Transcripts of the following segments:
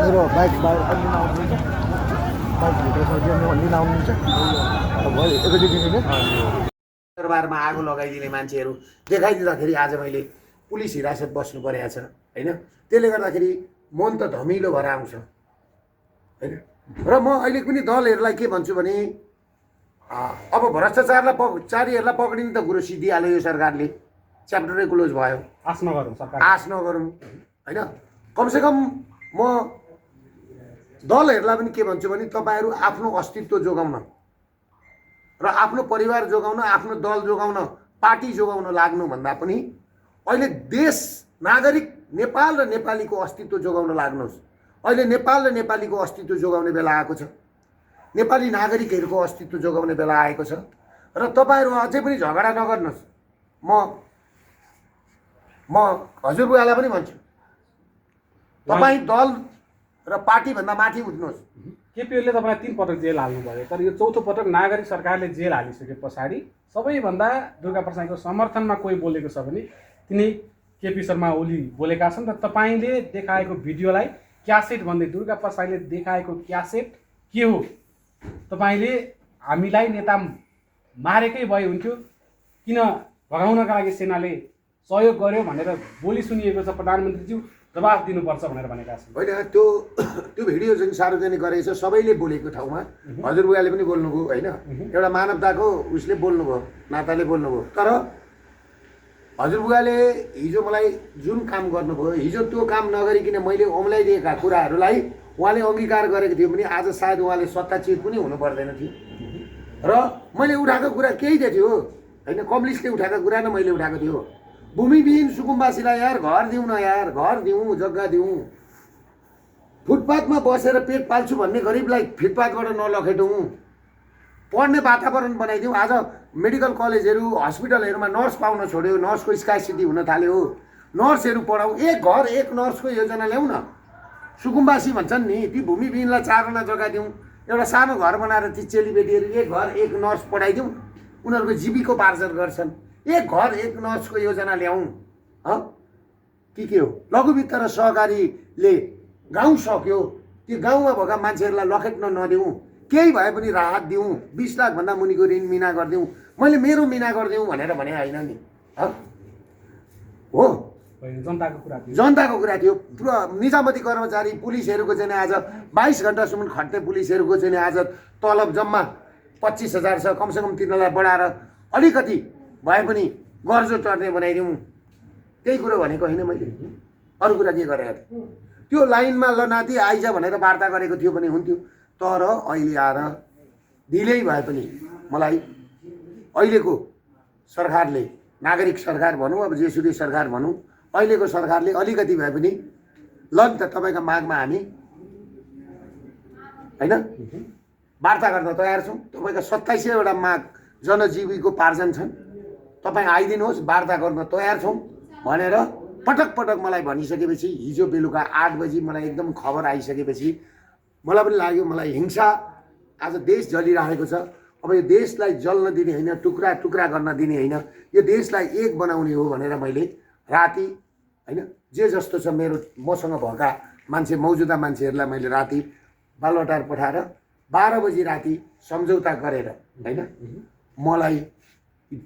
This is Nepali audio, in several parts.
मेरो बाइक अलि आउनुहुन्छ बाइक भित्र अलि आउनुहुन्छ भयो एकैचोटि नै दरबारमा आगो लगाइदिने मान्छेहरू देखाइदिँदाखेरि आज मैले पुलिस हिरासत बस्नु परेको छ होइन। त्यसले गर्दाखेरि मन त धमिलो भएर आउँछ होइन। र म अहिले पनि दलहरूलाई के भन्छु भने अब भ्रष्टाचारीहरूलाई पक्रिने त कुरो सिद्धिहाल्यो यो सरकारले, च्याप्टरै क्लोज भयो। आश नगरौँ सरकार, आश नगरौँ होइन। कमसेकम म दलहरूलाई पनि के भन्छु भने तपाईँहरू आफ्नो अस्तित्व जोगाउन र आफ्नो परिवार जोगाउन, आफ्नो दल जोगाउन, पार्टी जोगाउन लाग्नुभन्दा पनि अहिले देश नागरिक नेपाल र नेपालीको अस्तित्व जोगाउन लाग्नुहोस्। अहिले नेपाल र नेपालीको अस्तित्व जोगाउने बेला आएको छ, नेपाली नागरिकहरूको अस्तित्व जोगाउने बेला आएको छ। र तपाईँहरू अझै पनि झगडा नगर्नुहोस्। म हजुरबुवालाई पनि भन्छु, तपाईँ दल र पार्टीभन्दा माथि उठ्नुहोस्। केपी ओलीले तपाईँलाई 3 पटक जेल हाल्नुभयो, तर यो 4थो पटक नागरिक सरकारले जेल हालिसके पछाडि सबैभन्दा दुर्गा प्रसाईको समर्थनमा कोही बोलेको छ भने तिनी केपी शर्मा ओली बोलेका छन्। र तपाईँले देखाएको भिडियोलाई क्यासेट भन्दै, दुर्गा प्रसाईले देखाएको क्यासेट के हो, तपाईँले हामीलाई नेता मारेकै भए हुन्थ्यो, किन भगाउनका लागि सेनाले सहयोग गर्यो भनेर बोली सुनिएको छ। प्रधानमन्त्रीज्यू जवाफ दिनुपर्छ भनेर भनेका छन्। होइन, त्यो भिडियो जुन सार्वजनिक गरेको छ सबैले बोलेको ठाउँमा हजुरबुवाले पनि बोल्नुभयो होइन। एउटा मानवताको उसले बोल्नुभयो, नाताले बोल्नुभयो। तर हजुरबुवाले हिजो मलाई जुन काम गर्नुभयो, हिजो त्यो काम नगरिकन मैले अम्लाइदिएका कुराहरूलाई उहाँले अङ्गीकार गरेको थियो भने आज सायद उहाँले सत्ताचित पनि हुनु पर्दैन थियो। र मैले उठाएको कुरा केही त थियो होइन, कम्युनिस्टले उठाएको कुरा नै मैले उठाएको थियो। भूमिविहीन सुकुम्बासीलाई यार घर दिउँ न, यार घर दिउँ, जग्गा दिउँ। फुटपाथमा बसेर पेट पाल्छु भन्ने गरिबलाई फुटपाथबाट नलखेटौँ, पढ्ने वातावरण बनाइदिउँ। आज मेडिकल कलेजहरू, हस्पिटलहरूमा नर्स पाउन छोड्यो, नर्सको स्कार्सिटी हुन थाल्यो। नर्सहरू पढाउँ, एक घर एक नर्सको योजना ल्याउँ न। सुकुम्बासी भन्छन् नि, ती भूमिविहीनलाई 4 आना जग्गा दिउँ, एउटा सानो घर बनाएर ती चेलीबेटीहरू एक घर एक नर्स पढाइदिउँ, उनीहरूको जीविकोपार्जन गर्छन्। एक घर एक नर्सको योजना ल्याउँ के हो। लघुवित्त र सहकारीले गाउँ सक्यो, त्यो गाउँमा भएका मान्छेहरूलाई लखेट्न नदिउँ, केही भए पनि राहत दिउँ, 20 लाखभन्दा मुनिको ऋण मिना गरिदिउँ। मैले मेरो मिना गरिदिउँ भनेर भने होइन नि, हो जनताको कुरा थियो। निजामती कर्मचारी पुलिसहरूको चाहिँ आज 22 घन्टासम्म खट्ने पुलिसहरूको चाहिँ आज तलब जम्मा 25,000 छ। कमसेकम तिनीहरूलाई बढाएर अलिकति भए पनि गर्जो टर्ने बनाइदिउँ। त्यही कुरो भनेको होइन मैले, अरू कुरा के गरेको थिएँ। त्यो लाइनमा ल नाति आइज भनेर वार्ता गरेको थियो भने हुन्थ्यो। तर अहिले आएर ढिलै भए पनि मलाई अहिलेको सरकारले, नागरिक सरकार भनौँ, अब जेसुकै सरकार भनौँ, अहिलेको सरकारले अलिकति भए पनि ल नि त तपाईँको मागमा हामी होइन वार्ता गर्न तयार छौँ। तपाईँको 2700वटा माग जनजीविकोपार्जन छन्, तपाईँ आइदिनुहोस्, वार्ता गर्न तयार छौँ भनेर पटक पटक मलाई भनिसकेपछि हिजो बेलुका 8 बजी मलाई एकदम खबर आइसकेपछि मलाई पनि लाग्यो, मलाई हिंसा, आज देश जलिरहेको छ। अब यो देशलाई जल्न दिने होइन, टुक्रा टुक्रा गर्न दिने होइन, यो देशलाई एक बनाउने हो भनेर मैले राति होइन जे जस्तो छ मेरो मसँग भएका मान्छे, मौजुदा मान्छेहरूलाई मैले राति बालुवाटार पठाएर 12 बजी राति सम्झौता गरेर होइन मलाई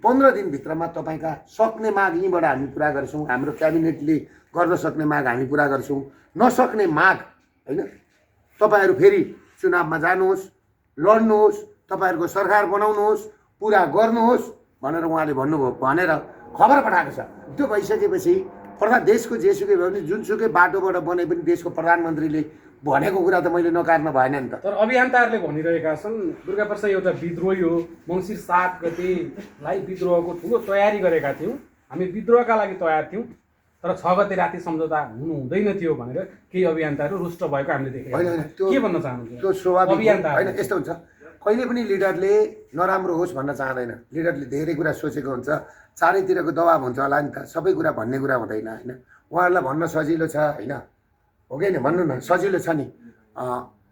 15 दिनभित्रमा तपाईँका सक्ने माग यहीँबाट हामी पुरा गर्छौँ। हाम्रो क्याबिनेटले गर्न सक्ने माग हामी पुरा गर्छौँ। नसक्ने माग होइन तपाईँहरू फेरि चुनावमा जानुहोस्, लड्नुहोस्, तपाईँहरूको सरकार बनाउनुहोस्, पुरा गर्नुहोस् भनेर उहाँले भन्नुभयो भनेर खबर पठाएको छ। त्यो भइसकेपछि देशको जेसुकै भए पनि जुनसुकै बाटोबाट बने पनि देशको प्रधानमन्त्रीले भनेको कुरा त मैले नकार्न भएन नि त। तर अभियन्ताहरूले भनिरहेका छन् दुर्गा प्रसाई एउटा विद्रोही हो, मङ्सिर 7 गतेलाई विद्रोहको ठुलो तयारी गरेका थियौँ, हामी विद्रोहका लागि तयार थियौँ, तर 6 गते राति सम्झौता हुनु हुँदैन थियो भनेर केही अभियन्ताहरू रुष्ट भएको हामीले देखेका छौँ। के भन्न चाहनुहुन्छ? त्यो स्वाभाविक होइन, यस्तो हुन्छ, कहिले पनि लिडरले नराम्रो होस् भन्न चाहँदैन। लिडरले धेरै कुरा सोचेको हुन्छ, चारैतिरको दबाब हुन्छ होला नि त, सबै कुरा भन्ने कुरा हुँदैन होइन। उहाँहरूलाई भन्न सजिलो छ होइन, हो कि होइन भन्नु न, सजिलो छ नि।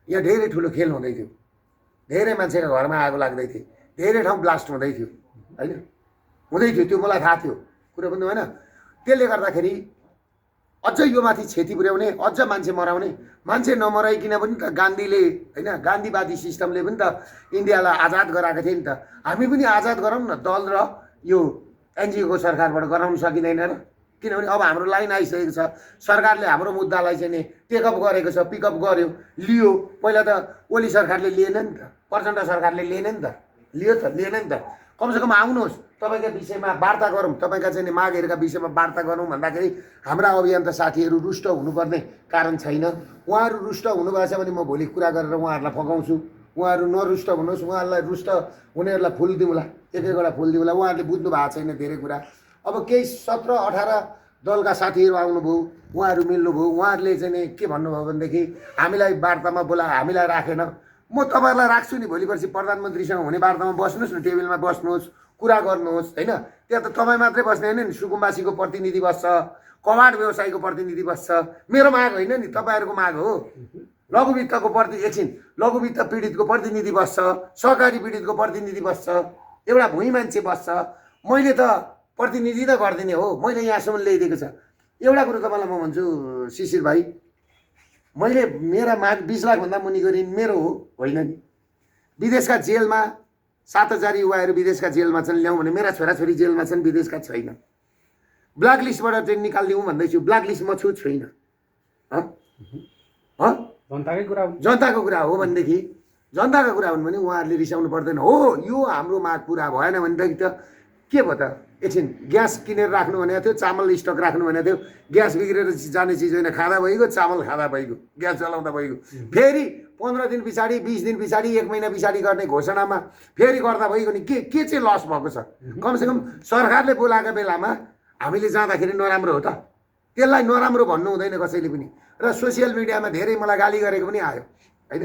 यहाँ धेरै ठुलो खेल हुँदै थियो, धेरै मान्छेको घरमा आगो लाग्दै थियो, धेरै ठाउँ ब्लास्ट हुँदै थियो होइन, हुँदै थियो, त्यो मलाई थाहा थियो, कुरो पनि होइन। त्यसले गर्दाखेरि अझ यो माथि क्षति पुर्याउने, अझ मान्छे मराउने, मान्छे नमराइकन पनि त गान्धीले होइन गान्धीवादी सिस्टमले पनि त इन्डियालाई आजाद गराएको थियो नि त। हामी पनि आजाद गरौँ न, दल र यो एनजिओको सरकारबाट गराउन सकिँदैन र? किनभने अब हाम्रो लाइन आइसकेको छ, सरकारले हाम्रो मुद्दालाई चाहिँ नि टेकअप गरेको छ, पिकअप गर्यो, लियो। पहिला त ओली सरकारले लिएन नि त, प्रचण्ड सरकारले लिएन नि त, लियो त लिएन नि त। कमसेकम आउनुहोस्, तपाईँका विषयमा वार्ता गरौँ, तपाईँका चाहिँ मागहरूका विषयमा वार्ता गरौँ भन्दाखेरि हाम्रा अभियन्ता साथीहरू रुष्ट हुनुपर्ने कारण छैन। उहाँहरू रुष्ट हुनुभएछ भने म भोलि कुरा गरेर उहाँहरूलाई फकाउँछु। उहाँहरू नरुष्ट हुनुहोस्, उहाँहरूलाई रुष्ट हुनेहरूलाई फुल दिउँला, एक एकवटा फुल दिउँला। उहाँहरूले बुझ्नु भएको छैन धेरै कुरा। अब केही 17-18 दलका साथीहरू आउनुभयो, उहाँहरू मिल्नुभयो, उहाँहरूले चाहिँ नि के भन्नुभयो भनेदेखि हामीलाई वार्तामा बोला, हामीलाई राखेन। म तपाईँहरूलाई राख्छु नि, भोलि पर्सि प्रधानमन्त्रीसँग हुने वार्तामा बस्नुहोस् न, टेबलमा बस्नुहोस्, कुरा गर्नुहोस् होइन। त्यहाँ त तपाईँ मात्रै बस्ने होइन नि, सुकुम्बासीको प्रतिनिधि बस्छ, कमाड व्यवसायीको प्रतिनिधि बस्छ। मेरो माग होइन नि, तपाईँहरूको माग हो। लघुवित्तको लघुवित्त पीडितको प्रतिनिधि बस्छ, सहकारी पीडितको प्रतिनिधि बस्छ, एउटा भुइँ मान्छे बस्छ। मैले त प्रतिनिधि त गर्दिनँ हो, मैले यहाँसम्म ल्याइदिएको छ। एउटा कुरो तपाईँलाई म भन्छु शिशिर भाइ, मैले मेरा माग 20 लाखभन्दा मुनिको ऋण मेरो हो, होइन नि। विदेशका जेलमा 7,000 युवाहरू विदेशका जेलमा छन्, ल्याउँ भने मेरा छोराछोरी जेलमा छन्, विदेशका छैन। ब्ल्याक लिस्टबाट चाहिँ निकालिदिउँ भन्दैछु, ब्ल्याक लिस्ट म छुइनँ। जनताको कुरा हो भनेदेखि, जनताको कुरा हो भने उहाँहरूले रिसाउनु पर्दैन। हो यो हाम्रो माग पुरा भएन भनेदेखि त के भयो त? एकछिन ग्यास किनेर राख्नु भनेको थियो, चामल स्टक राख्नु भनेको थियो। ग्यास बिग्रेर जाने चिज होइन, खाँदा भइगयो, चामल खाँदा भइगयो, ग्यास चलाउँदा भइगयो। फेरि 15 दिन पछाडि, 20 दिन पछाडि, 1 महिना पछाडि गर्ने घोषणामा फेरि गर्दा भइगयो नि के चाहिँ लस भएको छ? कमसेकम सरकारले बोलाएको बेलामा हामीले जाँदाखेरि नराम्रो हो त? त्यसलाई नराम्रो भन्नु हुँदैन कसैले पनि। र सोसियल मिडियामा धेरै मलाई गाली गरेको पनि आयो होइन।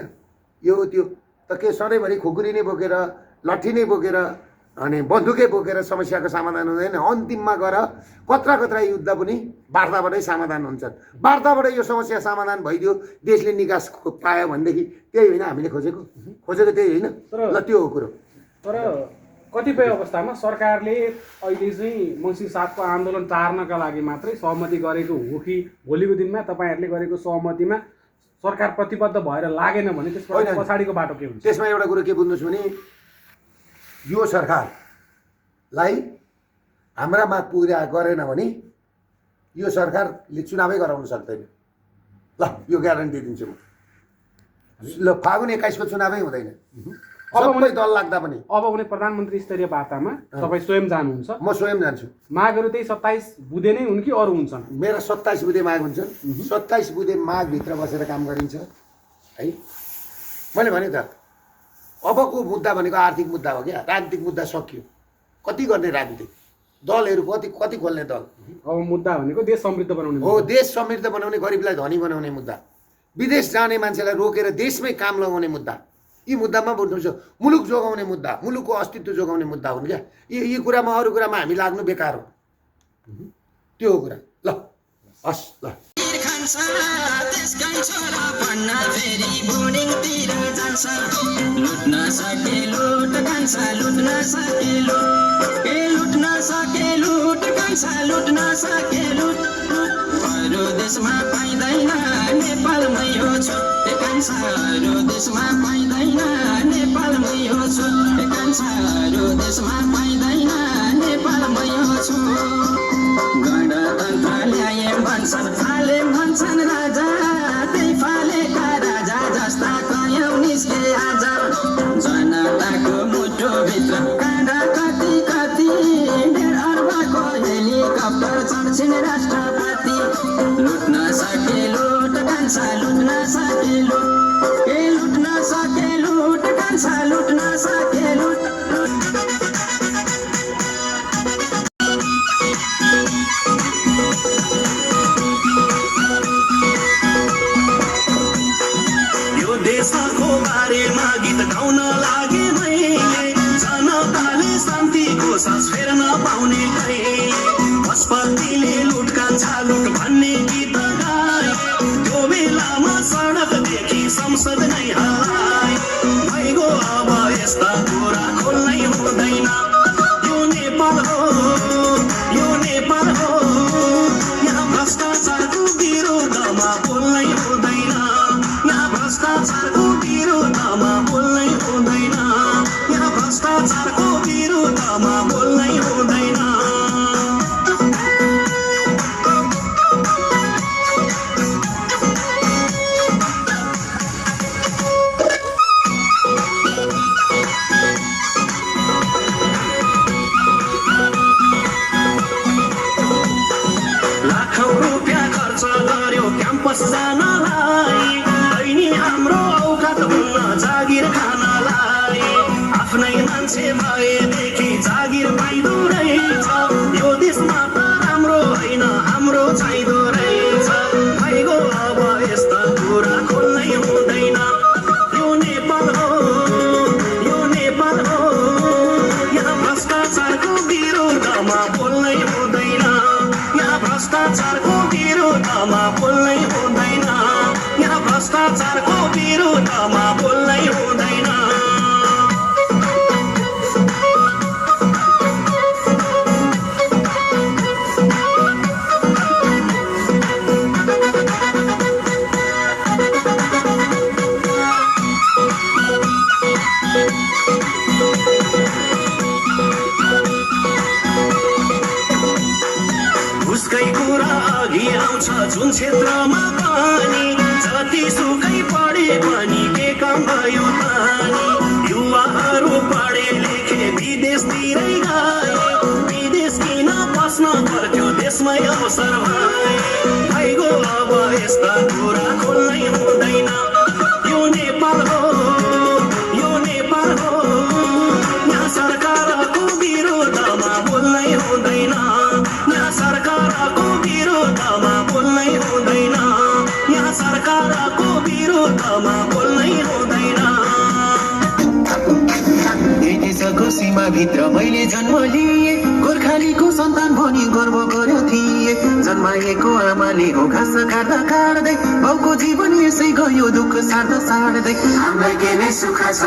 यो त्यो त के सधैँभरि खुकुरी नै बोकेर, लट्ठी नै बोकेर अनि बन्दुकै बोकेर समस्याको समाधान हुँदैन। अन्तिममा गएर कत्रा युद्ध पनि वार्ताबाटै समाधान हुन्छन्। वार्ताबाट यो समस्या समाधान भइदियो, देशले निकास पायो भनेदेखि त्यही होइन हामीले खोजेको त्यही होइन। ल त्यो हो कुरो। तर कतिपय अवस्थामा सरकारले अहिले चाहिँ मङ्सिर 7 को आन्दोलन टार्नका लागि मात्रै सहमति गरेको हो कि भोलिको दिनमा तपाईँहरूले गरेको सहमतिमा सरकार प्रतिबद्ध भएर लागेन भने त्यसपछि पछाडिको बाटो के हुन्छ? त्यसमा एउटा कुरो के बुझ्नुहोस् भने यो सरकारलाई हाम्रा माग पुरा गरेन भने यो सरकारले चुनावै गराउन सक्दैन। ल यो ग्यारेन्टी दिन्छु म। ल फागुन 21 को चुनावै हुँदैन, सबै दल लाग्दा पनि। अब हुने प्रधानमन्त्री स्तरीय वार्तामा तपाईँ स्वयं जानुहुन्छ? म स्वयं जान्छु। मागहरू त्यही 27 बुँदे नै हुन् कि अरू हुन्छन्? मेरा 27 बुँदे माग हुन्छन्। 27 बुँदे मागभित्र बसेर काम गरिन्छ है। मैले भने त अबको मुद्दा भनेको आर्थिक मुद्दा हो क्या, राजनीतिक मुद्दा सकियो। कति गर्ने राजनीतिक दलहरू, कति खोल्ने दल? अब मुद्दा भनेको देश समृद्ध बनाउने हो, देश समृद्ध बनाउने, गरिबलाई धनी बनाउने मुद्दा, विदेश जाने मान्छेलाई रोकेर देशमै काम लगाउने मुद्दा। यी मुद्दामा बुझ्नुहुन्छ, मुलुक जोगाउने मुद्दा, मुलुकको अस्तित्व जोगाउने मुद्दा हुन् क्या। यी कुरामा अरू कुरामा हामी लाग्नु बेकार हो। त्यो हो कुरा। ल हस् ल। त्यसकै छोरा पढ्न फेरि बोर्डिङतिर जान्छ, लुट्न सके लुट कान्छ, लुट्न सके लुट, लुट्न सके लुट कान्छ, लुट्न सके लुट। अरू देशमा पाइँदैन नेपालमै हो छुट कान्छ, अरू देशमा पाइँदैन नेपालमै हो छुट कान्छ, अरू देशमा पाइँदैन नेपालमै हो छुट। गणतन्त्र ल्याए भन्छन्, फाले भन्छन् राजा, त्यही फालेका राजा जस्ता कयौँ निस्के आज। जनताको मुटुभित्र काँडा कति कति, 1.5 अर्बको हेलिकप्टर चढ्छिन् राष्ट्रपति। लुट्न सके लुट कान्छ, लुट्न सके लुट, लुट्न सके लुट कान्छ, लुट्न सके लुट। देशको बारेमा गीत गाउन लागे मैले, जनताले शान्तिको सास फेर्न पाउने भए। पशुपतिले लुटका छालुट भन्ने गीत गाए, त्यो बेलामा सडकदेखि संसद नै हराए। भइगयो अब यस्ता कुरा खोल्नै हुँदैन। यो नेपाल हो, यो नेपाल हो, यहाँ भ्रष्टाचारको खर्च गर्यो क्याम्पस जानलाई बहिनी हाम्रो औकात हुन्न जागिर खानलाई आफ्नै मान्छे भएदेखि जागिर पाइदो रहेछ यो देशमा त राम्रो होइन हाम्रो चाहिँदो रहेछ भइगयो अब यस्ता कुरा खोल्नै हुँदैन यो नेपाल हो यहाँ भ्रष्टाचारको विरोधमा बोल्नै हुँदैन यहाँ भ्रष्टाचारको विरोधमा बोल्नै हुँदैन यहाँ भ्रष्टाचारको विरोधमा बोल्नै हुँदैन उसकै कुरा अघि आउँछ जुन क्षेत्रमा पनि जतिसुकै पढे पनि के काम भयो तानी युवाहरू पढे लेखे विदेशतिरै गए विदेश किन बस्न पर्थ्यो देशमै अवसर भइगयो अब यस्ता कुरा खोल्नै हुँदैन यो नेपाल हो यहाँ सरकारको विरोधमा बोल्नै हुँदैन यहाँ सरकारको विरोधमा बोल्नै हुँदैन यहाँ सरकारको विरोधमा बोल्नै हुँदैन देशको सीमाभित्र मैले जन्म लिए गोर्खालीको सन्तान भनी गर्व गर्यो थिए जन्माएको आमाले हो घाँस काट्दा काट्दै बाउको जीवन यसै गयो दुःख सार्दा सार्दै हामीलाई के नै सुख छ